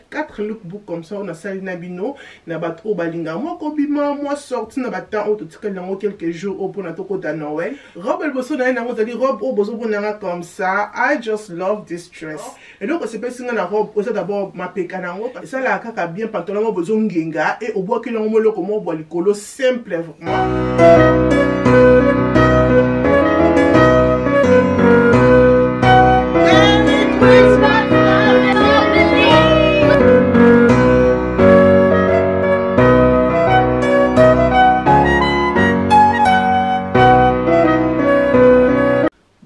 4 lookbooks comme ça on a sali na bino na bato o balinga moi kobima moi sorti na bata o totikali nango quelques jours au pour na tokota Noël robe el boso na nango zali robe o bozo bonanga comme ça. I just love this dress et donc c'est pas singa na robe c'est d'abord ma peka nango ça la kaka bien pantalon bozo ngenga et au bois que nango moloko mo bois likolo simple vraiment.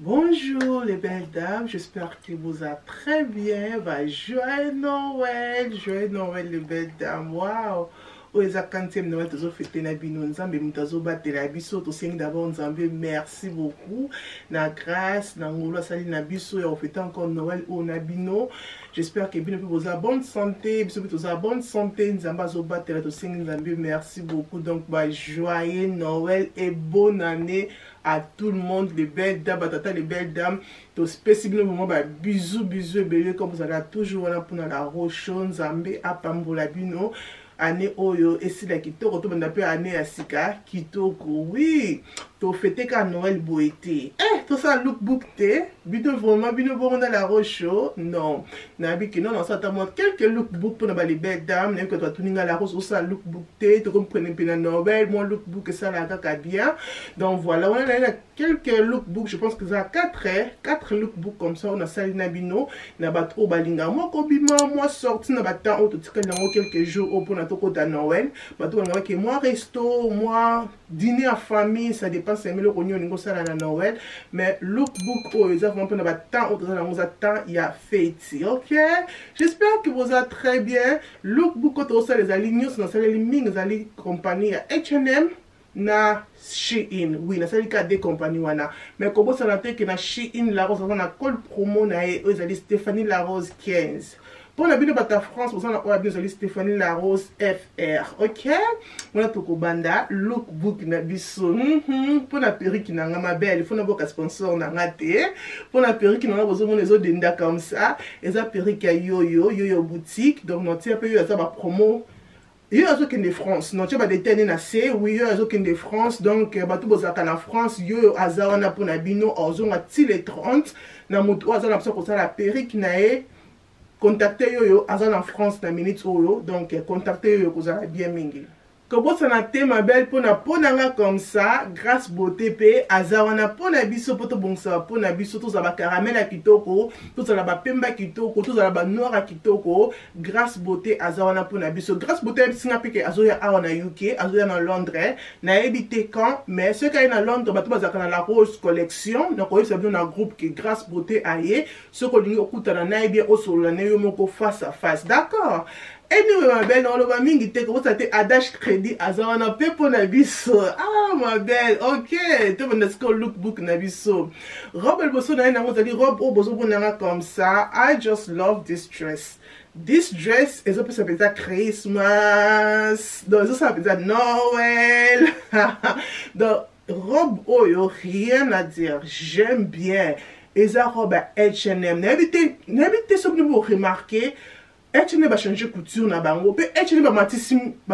Bonjour les belles dames, j'espère que vous allez très bien. Joyeux Noël les belles dames. Waouh! O eza 40e Noël tozo fêter na bino nzambe mutazo batela biso to sengi d'abord nzambe merci beaucoup na grâce na ngolo sali na biso ya fêter encore Noël au na bino. J'espère que bino vous avez bonne santé, biso vous avez bonne santé nzamba zo batela to sengi nzambe merci beaucoup. Donc joyeux Noël et bonne année à tout le monde, les belles dames, batata les belles dames. To spécifiquement bisous et comme vous allez toujours là pour la roche nzambe à pambola bino. Année oyo et si la kitoko to banda pe année ya sika kitoko oui to fêter ka Noël boité to ça lookbook te bino vraiment bino bon dans la roche non na bi que non ça t'a montré quelques lookbook pour les belles dames même que toi tuninga la rose ça lookbook te to comprendre pe na Noël mon lookbook ça la kaka bien. Donc voilà on a quelques lookbook je pense que ça 4 lookbook comme ça on a sali na bino na bato balinga moi kobima moi sorti na bata o to tikali nango quelques jours au pour à Noël, moi resto, moi dîner à famille, ça dépend si le rognon ça à Noël, mais lookbook oh ils ont vraiment temps il y a fête, ok? J'espère que vous êtes très bien. Lookbook quand ça les alignés dans les lignes les compagnies H&M na Shein, oui, na sali ka des compagnies wana, mais comment ça n'a que na Shein la rose on a col promo na ils allaient Stéphanie la rose 15. Pour la bino bata France, vous avez besoin de Stéphanie Larose FR, ok? On a toko banda lookbook na biso. Pour la perruque na ma belle, il faut n'avoir qu'un sponsor na ngate. Pour la perruque na besoin les autres denda comme ça. Et ça perruque à yo boutique. Donc notre peu yo ça va promo. Il y a aucun de France, non tu vas déterminer na C, oui il y a aucun de France donc bato bozaka na France yo azawana pour na bino ozonga ti les 30 na moto azana pour ça la perruque na e. Contactez yo azan en France na minute oyo donc contactez yo kozala bien mingi. Comment ça na te ma belle pour na ponanga comme ça grâce beauté pe azawana pona biso poto bonsa pona biso to za ba caramel à kitoko to za ba pemba kitoko to za ba noir à kitoko grâce beauté azawana pona biso grâce beauté singa pe ke azoya awa na UK azoya na Londres na ebité quand mais ceux qui na Londres bato bazaka na la rose collection donc oyo ça bien na groupe que grâce beauté aye ceux ko lingi okutana na bien o solo na yo moko face à face d'accord. Anyway, ma belle, on va mingi te comment ça te Adash Crédit azawana pe pour na biso. Ah ma belle, ok. Tu vas nous lookbook na biso. Robe el boso na nango zali robe o bozo bonanga comme ça. I just love this dress. This dress est ça peut être Christmas. Donc ça peut être Noël. Donc robe oyo rien à dire. J'aime bien. Et ça robe à H&M. N'habitez ce que vous remarquez. H&M va changer couture na bango pe H&M va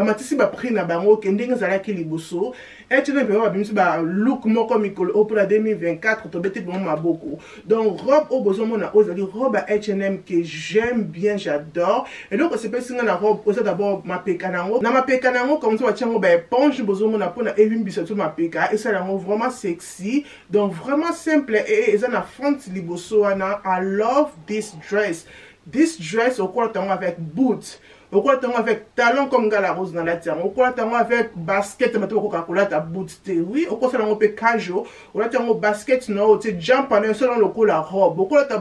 matisi ba prix na bango ke ndenge zalaki liboso H&M va bimisi ba look moko mikolo au pour la 2024 to bete bon maboko donc robe au besoin mona ozali robe à H&M que j'aime bien j'adore et donc c'est pas singa na robe oza d'abord ma peka nango na ma peka nango comme ça tiango ba éponge besoin mona pona evimbiso to ma peka et ça nango vraiment sexy donc vraiment simple et ça na font liboso wana. I love this dress. This dress au quoi t'en avec boots, au quoi t'en avec talons comme gala rose dans la terre, au quoi t'en avec basket, mais tu vas coller ta boots, oui, au quoi ça on peut casual, au quoi t'en basket non, tu jump en un selon le coup la robe, au quoi ta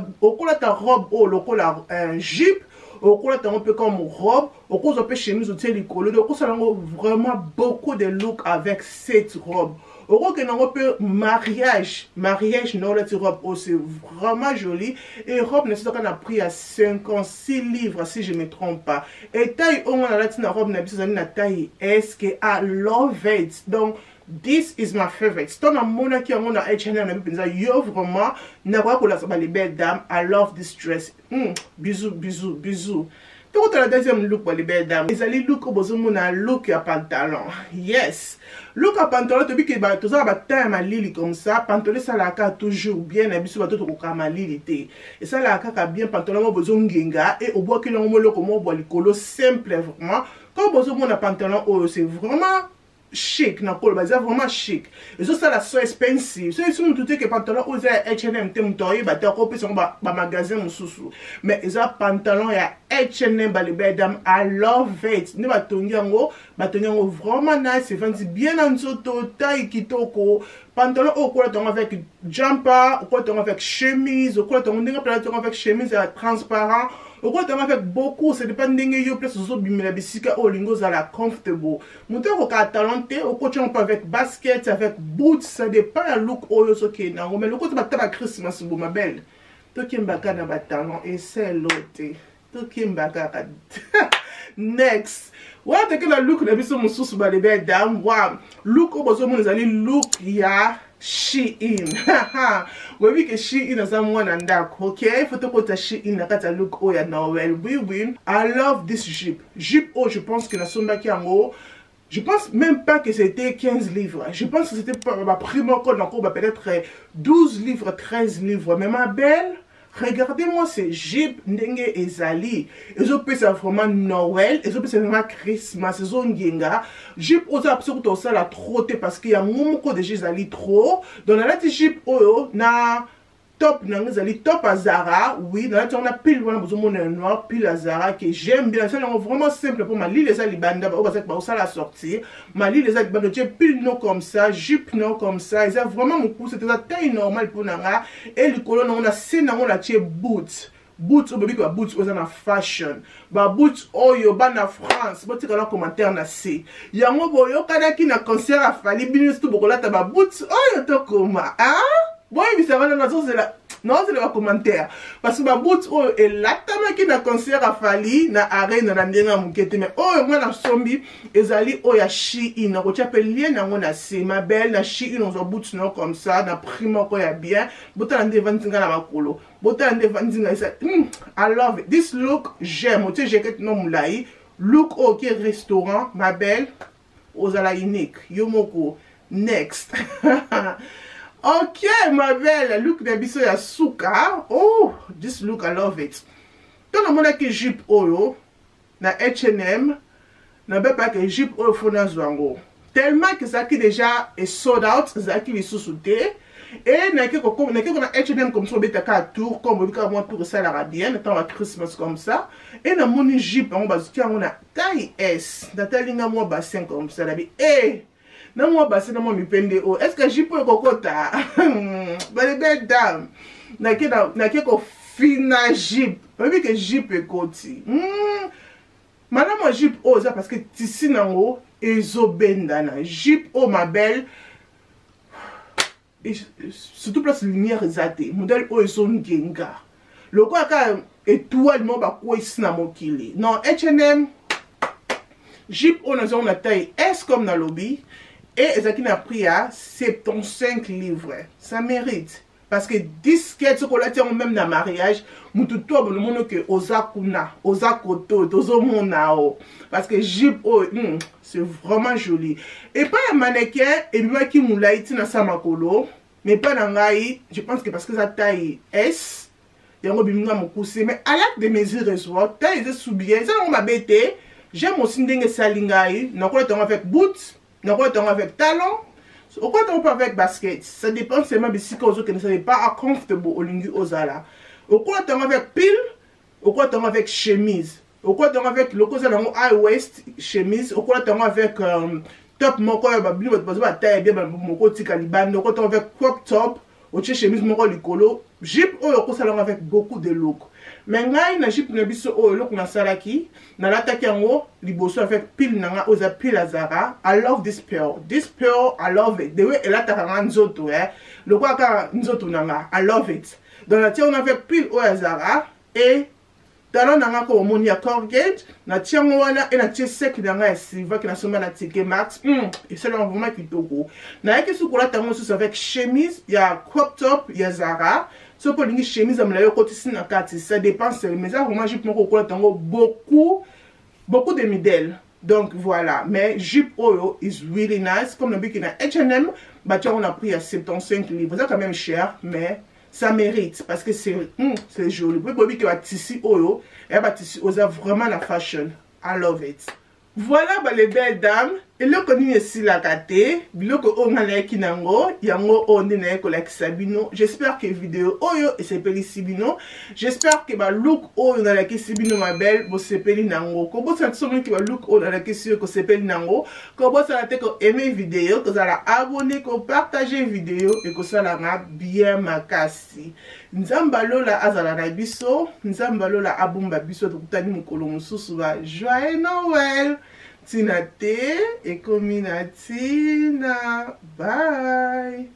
robe au le coup la jupe, au quoi t'en peut comme robe, au quoi on peut chemise ou tu les coller, au quoi ça on vraiment beaucoup de look avec cette robe. Au que nous peut mariage non la robe oh, c'est vraiment joli et robe ne qu'on a pris à 56 livres si je ne me trompe pas et taille on a la robe na biso na taille est-ce que I love it donc this is my favorite. Stone a mona qui a mon H&M na bipenza yo vraiment na kwa ko la les belles dames. I love this dress. Bisous. Tout la deuxième look pour les belles dames. Ils allaient look au besoin mon look à pantalon. Yes. Look à pantalon, tu dis que bah tout ça va taille ma lili comme ça. Pantalon ça la carte toujours bien. N'habitude pas tout au cas ma lili té. Et ça la carte bien pantalon au besoin genga et au bois que l'on le comment bois le colo simple vraiment. Quand besoin mon pantalon oh c'est vraiment chic na col c'est vraiment chic. Et ça la so expensive. C'est sur tout que pantalon aux H&M tem toi ba ta copie sur ba magasin mususu. Mais ça pantalon ya H&M ba les belles dames I love it. Ne ba tonyango vraiment nice, c'est fancy bien en soto taille kitoko. Pantalon au quoi ton avec jumper, au quoi ton avec chemise, au quoi ton avec chemise transparent. Au quoi tu avec beaucoup, c'est dépend de yo place aux autres bimela bisika au lingo za la comfortable. Monteur au cas talenté, au quoi tu on peut avec basket, avec boots, ça dépend la look au yo soké na. Mais le côté ba Christmas bo ma belle. To kimbaka na batalon et c'est l'autre. To kimbaka. Next. Voilà que la look na biso mususu ba les belles dames. Wow. Look au besoin mon ali look ya Shein. We we que Shein as someone and that. Okay, faut que Shein na kata look oh ya Noël. Oui oui. I love this Jeep. Jeep oh je pense que la somba qui en haut. Je pense même pas que c'était 15 livres. Je pense que c'était ma primo code encore peut-être 12 livres, 13 livres. Mais ma belle, regardez-moi ces Jeep Ndenge Ezali. Et je peux ça vraiment Noël. Et je peux ça vraiment Christmas. Ils ont Ngenga. Jeep aux absolument ça la trotter parce qu'il y a un moment de Ezali trop. Dans la Jeep oh na top Ezali top à Zara. Oui, dans la on a pile on a besoin de noir pile à Zara que j'aime bien. Ça c'est vraiment simple pour ma lit les alibanda. On va dire que ça la sortie. Ma lit les alibanda pile non comme ça, Jeep non comme ça. Ils ont vraiment mon coup c'était la taille normale pour nanga. Et le colonne on a scène on a tié boots. Boots au bébé quoi boots aux en fashion. Ba boots oyo ba na France. Bo tika na commentaire na C. Yango boyo kada ki na concert a fali binus tout bokola ta ba boots oyo to koma. Ah? Bon, mais ça va dans la zone, c'est là. Non, c'est le commentaire. Parce que ma bout, oh, et là, t'as qui n'a concert à Fali, n'a arrêt, n'a n'endenga moukete, mais oh, moi, n'a sombi, et zali, oh, ya Shein, n'a rocha pelien, n'a on a c'est ma belle, n'a Shein, on a bout, non, comme ça, n'a primo, quoi, ya bien, bota n'ende vantinga na makolo, bota n'ende vantinga, I love it. This look, j'aime, tu sais, j'ai quelque non moulai, look, ok, restaurant, ma belle, ozala unique, yomoko, next. Ok, ma belle, look de biso ya suka. Oh, this look, I love it. Ton amona ki Jeep oyo, na H&M, na bepa ke Jeep oyo fona zwango. Tellement que ça qui déjà est sold out, ça qui est sous-souté. Et na keko na H&M comme ça, beta ka tour, comme beta moi tour ça la bien, tant à Christmas comme ça. Et na moni Jeep, on bazuki on a taille S, na talinga moi bassin comme ça, la bi. Eh! Non, moi, bah, c'est non, moi, mi pende oh. Est-ce que j'y peux kokota? Bah, les belles dames. N'a qu'un fina Jeep. Pas vu que Jeep est côté. Madame, moi, Jeep oh, ça parce que ici, non, oh, et zobendana. Jeep oh, ma belle. Et surtout, place lumière zate. Modèle oh, ils sont genga. Le quoi, quand étoile, moi, bah, quoi, ici, n'a mon kili. Non, H&M. Jeep oh, on a taille S comme dans le lobby. Et Ezaki n'a pris à 75 livres. Ça mérite. Parce que 10 quêtes, ce qu'on a dit même dans le mariage, nous tout le monde que Osakuna, Osakoto, Tozomonao. Parce que Jeep, oh, c'est vraiment joli. Et pas un mannequin, et moi qui moulait dans sa makolo, mais pas dans l'ai, je pense que parce que ça taille S, il y a un peu de poussé, mais à l'acte de mesure, taille de sous-bien, ça on m'a bêté. J'aime aussi dingue salingaï, non, on avec boots. Donc, on avec talon, on peut avec basket. Ça dépend seulement de si vous ne savez pas comfortable au lingu aux ala. On avec pile, on avec chemise. On avec le cause high waist chemise. On avec top moko babli votre taille bien moko tikalibande. On avec crop top, on chemise moko likolo. Jeep on avec beaucoup de look. Mais ngai na Jeep na biso o look na salaki na lataki yango liboso avec pile nanga oza pile azara. I love this pearl. This pearl I love it. The way elle ataka nzoto le quoi ka nzoto nanga I love it. Dans la tia on avec pile o azara et talon nanga ko moni ya Colgate na tia wana et na tia sec nanga ya silver qui na soma na TK Maxx. Et c'est vraiment kitoko. Na yaki sukola tango sous avec chemise ya crop top ya Zara. so pour une chemise à me côté si na kati ça dépend mais ça vraiment jupe moko kola tango beaucoup de modèles. Donc voilà, mais jupe oyo is really nice comme le bic na H&M, bah tu on a pris à 75 livres, c'est quand même cher mais ça mérite parce que c'est joli. Puis bobi qui va tissu oyo, et bah tissu osa vraiment la fashion. I love it. Voilà bah les belles dames, et là qu'on y est ici la kate, biloko on a la kinango, yango on est na ko la kisabino. J'espère que vidéo oyo et c'est peli sibino. J'espère que bah look oyo na la kisabino ma belle, bo c'est peli nango. Ko bo ça somme qui va look oyo na la kisabino ko c'est peli nango. Ko bo ça la te ko aimer vidéo, ko ça la abonner, ko partager vidéo et ko ça la bien makasi. Nzamba lola azala na biso, nzamba lola abumba biso tukutani mukolo mususu ba joyeux Noël. Tina te et Tina. Bye.